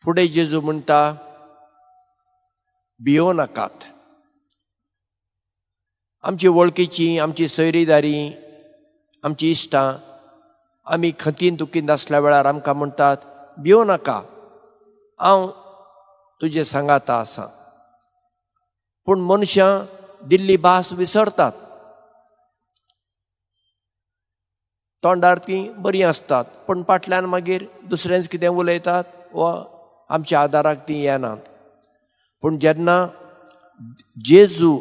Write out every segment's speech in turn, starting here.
फुडें जेजू म्हणटा भियो नाकात. आमची वळखीची, आमची सोयरीदारी, आमची इश्टां आमी खंतीन दुखीन आसल्या वेळार आमकां म्हणटात भियो नाका, हांव तुजे सांगाता आसां. पूण मनशां दिल्ली भास विसरतात. तोंडार ती बरी आसतात पण फाटल्यान मागीर दुसऱ्यांच कितें उलयतात वा आमच्या आदाराक ती येनात. पूण जेन्ना जेजू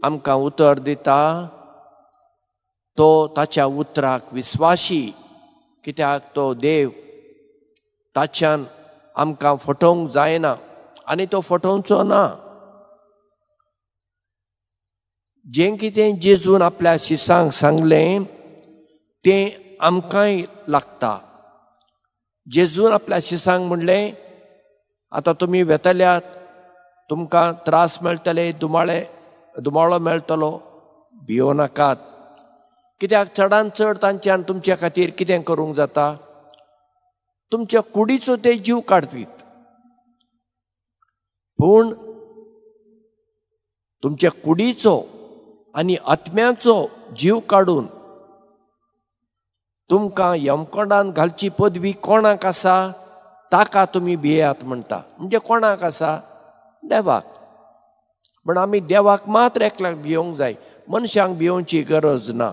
आमकां उतर दिता तो ताच्या उतराक विस्वाशी, कित्याक तो देव, ताच्यान आमकां फटोवंक जायना आनी तो फटोवचो ना. जें कितें जेजून आपल्या शिसांक सांगलें तें आमकांय लागता. जेजून आपल्या शिसांक म्हणलें आतां तुमी वेतल्यात, तुमकां त्रास मेळटले, दुमाळो मेळटलो, भियो नाकात. कित्याक चडांत चड तांच्यान तुमच्या खातीर कितें करूंक जाता? तुमच्या कुडीचो ते जीव काडटीत. पूण तुमच्या कुडीचो आनी आत्म्याचो जीव काडून तुमकां यमकोंडान घालची पदवी कोणाक आसा ताका तुमी भियेयात म्हणटा. म्हणजे कोणाक आसा? देवाक. पण आमी देवाक मात्र एकल्याक भियोंक जाय, मनशांक भियोवची गरज ना.